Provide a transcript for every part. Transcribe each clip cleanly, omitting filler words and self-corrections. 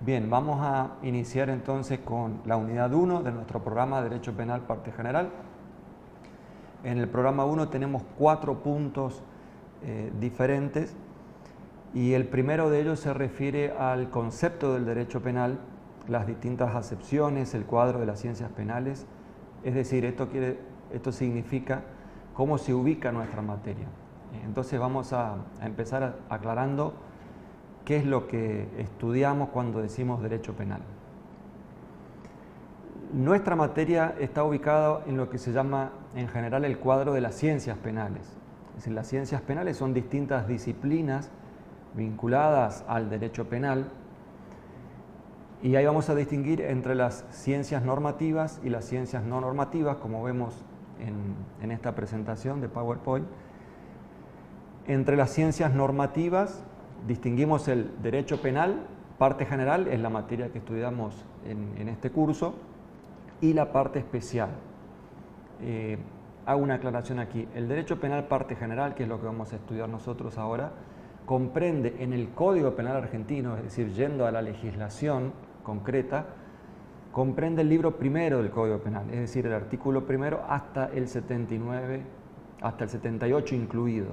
Bien, vamos a iniciar entonces con la unidad 1 de nuestro programa de Derecho Penal Parte General. En el programa 1 tenemos 4 puntos diferentes y el primero de ellos se refiere al concepto del derecho penal, las distintas acepciones, el cuadro de las ciencias penales, es decir, esto significa cómo se ubica nuestra materia. Entonces vamos a empezar aclarando qué es lo que estudiamos cuando decimos derecho penal. Nuestra materia está ubicada en lo que se llama en general el cuadro de las ciencias penales. Es decir, las ciencias penales son distintas disciplinas vinculadas al derecho penal y ahí vamos a distinguir entre las ciencias normativas y las ciencias no normativas, como vemos en esta presentación de PowerPoint. Entre las ciencias normativas distinguimos el derecho penal, parte general, es la materia que estudiamos en este curso, y la parte especial. Hago una aclaración aquí. El derecho penal parte general, que es lo que vamos a estudiar nosotros ahora, comprende en el Código Penal argentino, es decir, yendo a la legislación concreta, comprende el libro primero del Código Penal, es decir, el artículo primero hasta el 79, hasta el 78 incluido.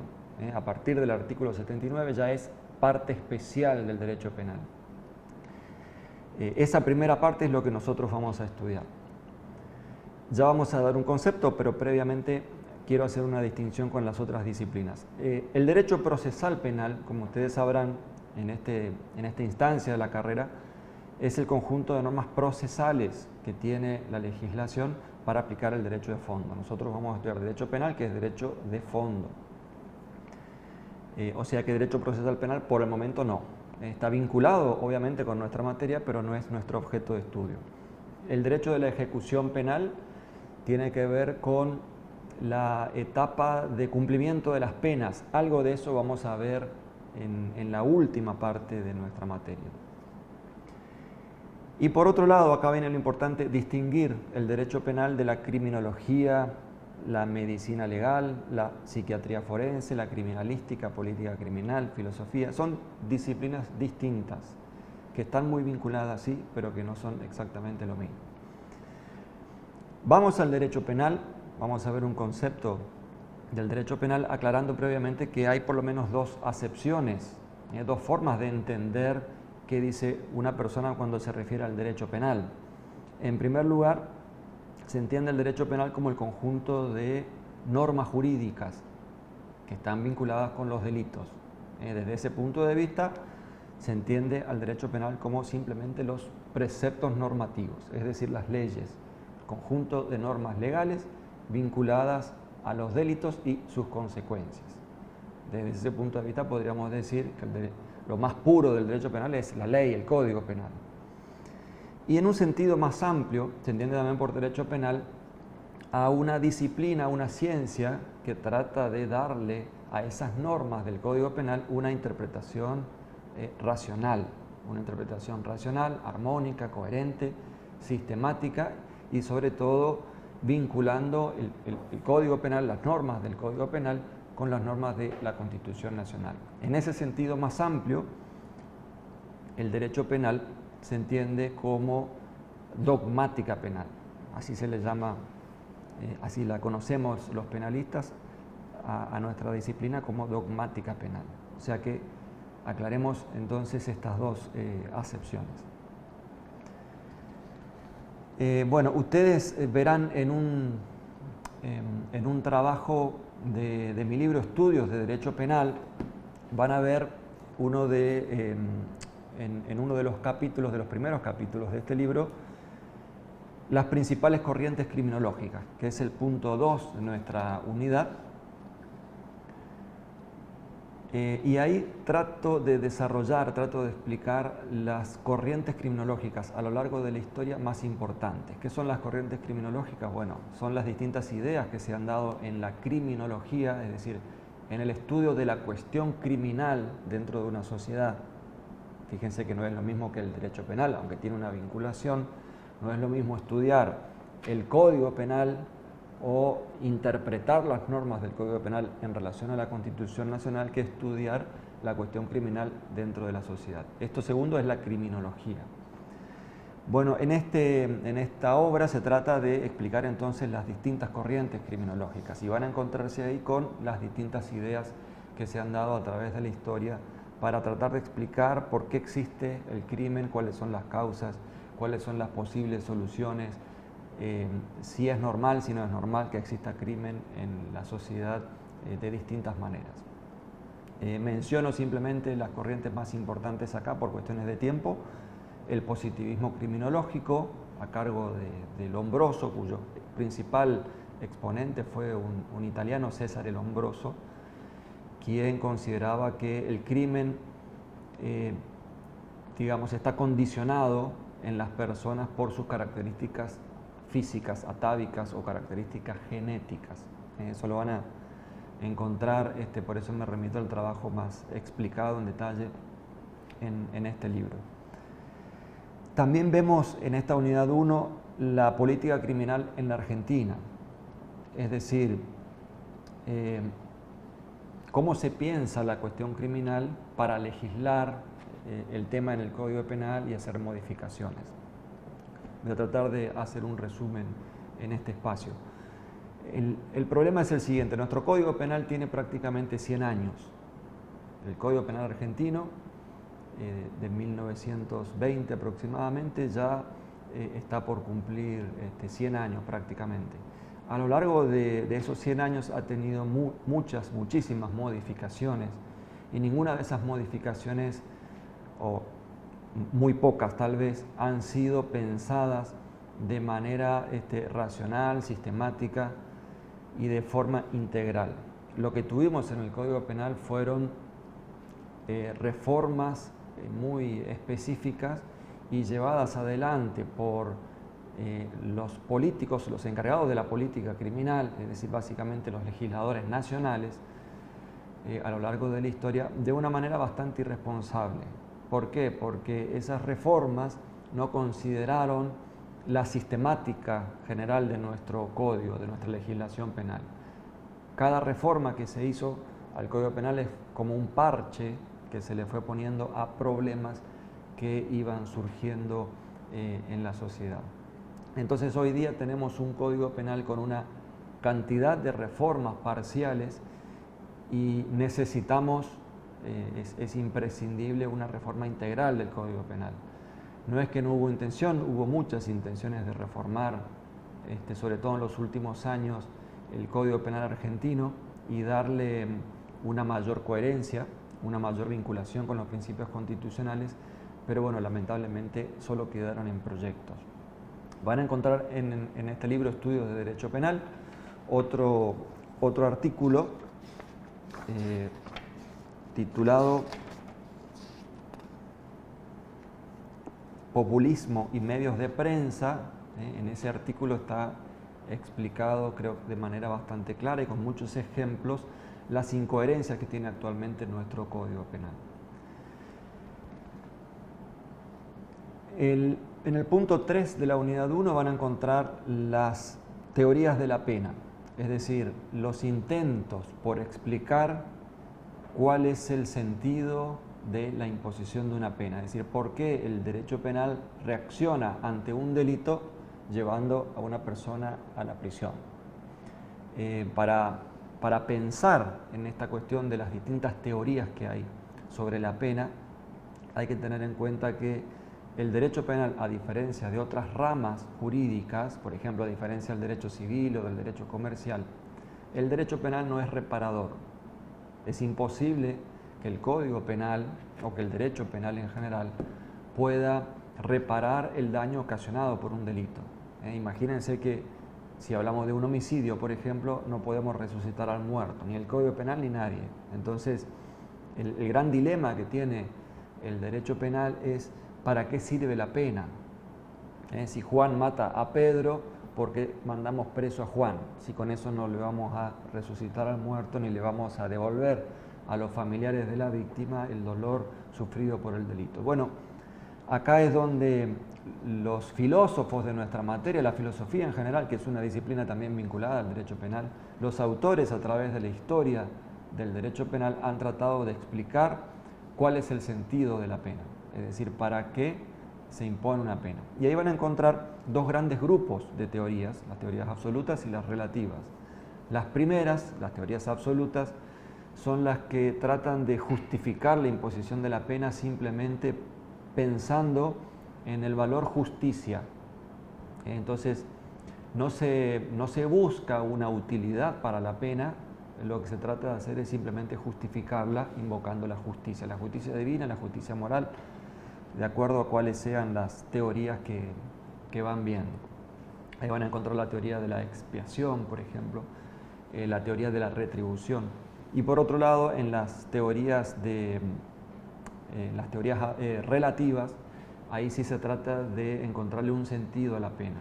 A partir del artículo 79 ya es parte especial del derecho penal. Esa primera parte es lo que nosotros vamos a estudiar. Ya vamos a dar un concepto, pero previamente quiero hacer una distinción con las otras disciplinas. El derecho procesal penal, como ustedes sabrán, en esta instancia de la carrera, es el conjunto de normas procesales que tiene la legislación para aplicar el derecho de fondo. Nosotros vamos a estudiar derecho penal, que es derecho de fondo. O sea que derecho procesal penal por el momento no. Está vinculado obviamente con nuestra materia, pero no es nuestro objeto de estudio. El derecho de la ejecución penal tiene que ver con la etapa de cumplimiento de las penas. Algo de eso vamos a ver en la última parte de nuestra materia. Y por otro lado, acá viene lo importante, distinguir el derecho penal de la criminología, la medicina legal, la psiquiatría forense, la criminalística, política criminal, filosofía. Son disciplinas distintas, que están muy vinculadas, sí, pero que no son exactamente lo mismo. Vamos al derecho penal, vamos a ver un concepto del derecho penal, aclarando previamente que hay por lo menos dos acepciones, dos formas de entender qué dice una persona cuando se refiere al derecho penal. En primer lugar, se entiende el derecho penal como el conjunto de normas jurídicas que están vinculadas con los delitos. Desde ese punto de vista, se entiende al derecho penal como simplemente los preceptos normativos, es decir, las leyes, conjunto de normas legales vinculadas a los delitos y sus consecuencias. Desde ese punto de vista podríamos decir que lo más puro del derecho penal es la ley, el Código Penal. Y en un sentido más amplio, se entiende también por derecho penal a una disciplina, a una ciencia que trata de darle a esas normas del Código Penal una interpretación racional, armónica, coherente, sistemática y sobre todo vinculando el Código Penal, las normas del Código Penal con las normas de la Constitución Nacional. En ese sentido más amplio, el derecho penal se entiende como dogmática penal, así se le llama, así la conocemos los penalistas a nuestra disciplina como dogmática penal. O sea que aclaremos entonces estas dos acepciones. Bueno, ustedes verán en un trabajo de mi libro Estudios de Derecho Penal, van a ver en uno de los capítulos, de los primeros capítulos de este libro, las principales corrientes criminológicas, que es el punto 2 de nuestra unidad. Y ahí trato de explicar las corrientes criminológicas a lo largo de la historia más importantes. ¿Qué son las corrientes criminológicas? Bueno, son las distintas ideas que se han dado en la criminología, es decir, en el estudio de la cuestión criminal dentro de una sociedad. Fíjense que no es lo mismo que el derecho penal, aunque tiene una vinculación, no es lo mismo estudiar el Código Penal o interpretar las normas del Código Penal en relación a la Constitución Nacional que estudiar la cuestión criminal dentro de la sociedad. Esto segundo es la criminología. Bueno, en esta obra se trata de explicar entonces las distintas corrientes criminológicas y van a encontrarse ahí con las distintas ideas que se han dado a través de la historia para tratar de explicar por qué existe el crimen, cuáles son las causas, cuáles son las posibles soluciones, si es normal, si no es normal que exista crimen en la sociedad de distintas maneras. Menciono simplemente las corrientes más importantes acá por cuestiones de tiempo. El positivismo criminológico, a cargo de Lombroso, cuyo principal exponente fue un italiano, Cesare Lombroso, quien consideraba que el crimen, digamos, está condicionado en las personas por sus características físicas, atávicas o características genéticas. Eso lo van a encontrar, por eso me remito al trabajo más explicado en detalle en este libro. También vemos en esta unidad 1 la política criminal en la Argentina, es decir, cómo se piensa la cuestión criminal para legislar el tema en el Código Penal y hacer modificaciones. Voy a tratar de hacer un resumen en este espacio. El problema es el siguiente: nuestro Código Penal tiene prácticamente 100 años. El Código Penal argentino, de 1920 aproximadamente, ya está por cumplir 100 años prácticamente. A lo largo de esos 100 años ha tenido muchísimas modificaciones, y ninguna de esas modificaciones, o muy pocas tal vez, han sido pensadas de manera racional, sistemática y de forma integral. Lo que tuvimos en el Código Penal fueron reformas muy específicas y llevadas adelante por los políticos, los encargados de la política criminal, es decir, básicamente los legisladores nacionales, a lo largo de la historia, de una manera bastante irresponsable. ¿Por qué? Porque esas reformas no consideraron la sistemática general de nuestro código, de nuestra legislación penal. Cada reforma que se hizo al Código Penal es como un parche que se le fue poniendo a problemas que iban surgiendo en la sociedad. Entonces hoy día tenemos un Código Penal con una cantidad de reformas parciales y necesitamos, es imprescindible una reforma integral del Código Penal. No es que no hubo intención, hubo muchas intenciones de reformar, sobre todo en los últimos años, el Código Penal argentino y darle una mayor coherencia, una mayor vinculación con los principios constitucionales, pero bueno, lamentablemente solo quedaron en proyectos. Van a encontrar en este libro, Estudios de Derecho Penal, otro artículo titulado Populismo y medios de prensa. En ese artículo está explicado, creo, de manera bastante clara y con muchos ejemplos, las incoherencias que tiene actualmente nuestro Código Penal. En el punto 3 de la unidad 1 van a encontrar las teorías de la pena, es decir, los intentos por explicar cuál es el sentido de la imposición de una pena, es decir, por qué el derecho penal reacciona ante un delito llevando a una persona a la prisión. Para pensar en esta cuestión de las distintas teorías que hay sobre la pena, hay que tener en cuenta que el derecho penal, a diferencia de otras ramas jurídicas, por ejemplo, a diferencia del derecho civil o del derecho comercial, el derecho penal no es reparador. Es imposible que el Código Penal o que el derecho penal en general pueda reparar el daño ocasionado por un delito. Imagínense que si hablamos de un homicidio, por ejemplo, no podemos resucitar al muerto, ni el Código Penal ni nadie. Entonces, el gran dilema que tiene el derecho penal es ¿para qué sirve la pena? Si Juan mata a Pedro, ¿por qué mandamos preso a Juan? Si con eso no le vamos a resucitar al muerto ni le vamos a devolver a los familiares de la víctima el dolor sufrido por el delito. Bueno, acá es donde los filósofos de nuestra materia, la filosofía en general, que es una disciplina también vinculada al derecho penal, los autores a través de la historia del derecho penal han tratado de explicar cuál es el sentido de la pena, es decir, para qué se impone una pena. Y ahí van a encontrar dos grandes grupos de teorías, las teorías absolutas y las relativas. Las primeras, las teorías absolutas, son las que tratan de justificar la imposición de la pena simplemente pensando en el valor justicia. Entonces, no se busca una utilidad para la pena, lo que se trata de hacer es simplemente justificarla invocando la justicia divina, la justicia moral, de acuerdo a cuáles sean las teorías que van viendo. Ahí van a encontrar la teoría de la expiación, por ejemplo, la teoría de la retribución. Y por otro lado, en las teorías relativas, ahí sí se trata de encontrarle un sentido a la pena.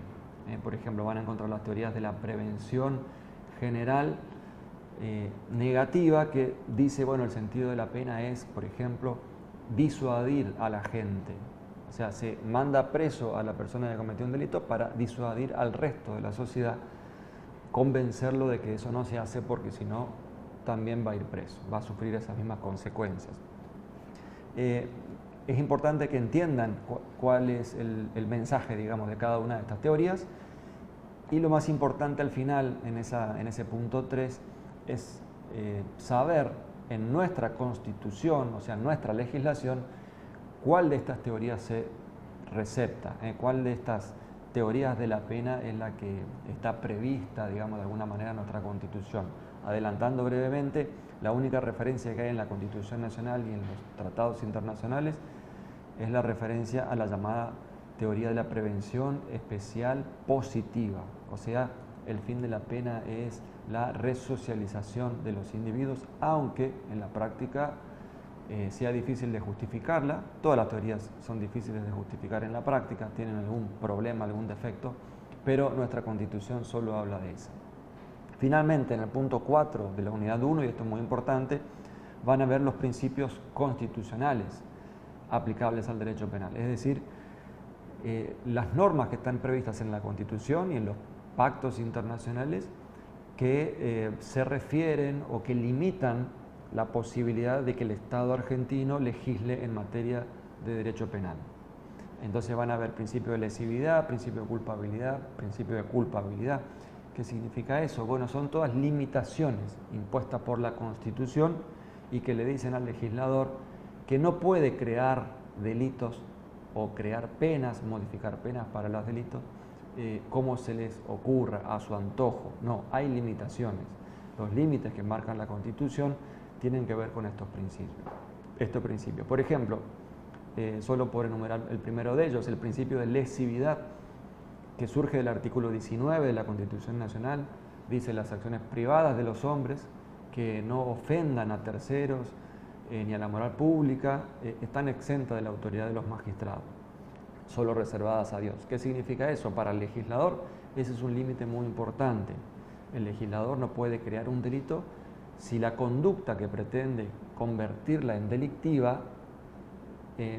Por ejemplo, van a encontrar las teorías de la prevención general negativa, que dice, bueno, el sentido de la pena es, por ejemplo, disuadir a la gente. O sea, se manda preso a la persona que cometió un delito para disuadir al resto de la sociedad, convencerlo de que eso no se hace porque si no también va a ir preso, va a sufrir esas mismas consecuencias. Es importante que entiendan cuál es el mensaje, digamos, de cada una de estas teorías, y lo más importante al final, en ese punto 3, es saber en nuestra Constitución, o sea, en nuestra legislación, cuál de estas teorías se recepta, cuál de estas teorías de la pena es la que está prevista, digamos, de alguna manera en nuestra Constitución. Adelantando brevemente, la única referencia que hay en la Constitución Nacional y en los tratados internacionales es la referencia a la llamada teoría de la prevención especial positiva. O sea, el fin de la pena es la resocialización de los individuos, aunque en la práctica sea difícil de justificarla. Todas las teorías son difíciles de justificar en la práctica, tienen algún problema, algún defecto, pero nuestra Constitución solo habla de esa. Finalmente, en el punto 4 de la unidad 1, y esto es muy importante, van a ver los principios constitucionales aplicables al derecho penal, es decir, las normas que están previstas en la Constitución y en los pactos internacionales que se refieren o que limitan la posibilidad de que el Estado argentino legisle en materia de derecho penal. Entonces van a ver principio de lesividad, principio de culpabilidad, principio de culpabilidad. ¿Qué significa eso? Bueno, son todas limitaciones impuestas por la Constitución y que le dicen al legislador que no puede crear delitos o crear penas, modificar penas para los delitos, como se les ocurra, a su antojo. No, hay limitaciones. Los límites que marcan la Constitución tienen que ver con estos principios. Por ejemplo, solo por enumerar el primero de ellos, el principio de lesividad, que surge del artículo 19 de la Constitución Nacional, dice: las acciones privadas de los hombres que no ofendan a terceros ni a la moral pública están exentas de la autoridad de los magistrados, solo reservadas a Dios. ¿Qué significa eso? Para el legislador ese es un límite muy importante. El legislador no puede crear un delito si la conducta que pretende convertirla en delictiva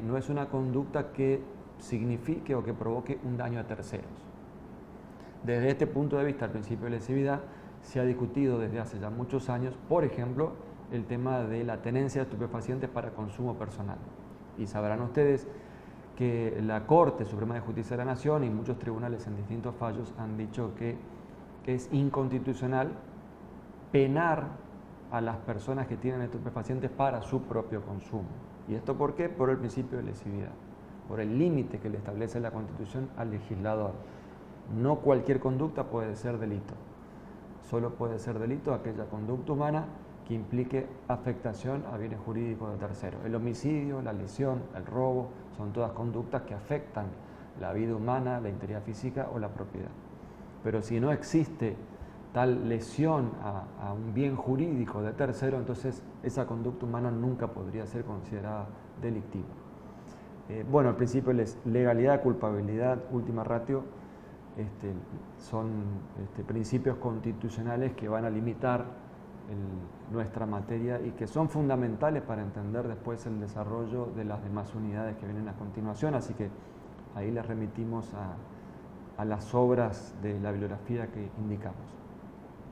no es una conducta que signifique o que provoque un daño a terceros. Desde este punto de vista, el principio de lesividad se ha discutido desde hace ya muchos años, por ejemplo, el tema de la tenencia de estupefacientes para consumo personal. Y sabrán ustedes que la Corte Suprema de Justicia de la Nación y muchos tribunales en distintos fallos han dicho que es inconstitucional penar a las personas que tienen estupefacientes para su propio consumo. ¿Y esto por qué? Por el principio de lesividad, por el límite que le establece la Constitución al legislador. No cualquier conducta puede ser delito. Solo puede ser delito aquella conducta humana que implique afectación a bienes jurídicos de terceros. El homicidio, la lesión, el robo, son todas conductas que afectan la vida humana, la integridad física o la propiedad. Pero si no existe tal lesión a un bien jurídico de tercero, entonces esa conducta humana nunca podría ser considerada delictiva. Bueno, el principio de legalidad, culpabilidad, última ratio, son principios constitucionales que van a limitar nuestra materia y que son fundamentales para entender después el desarrollo de las demás unidades que vienen a continuación, así que ahí les remitimos a las obras de la bibliografía que indicamos.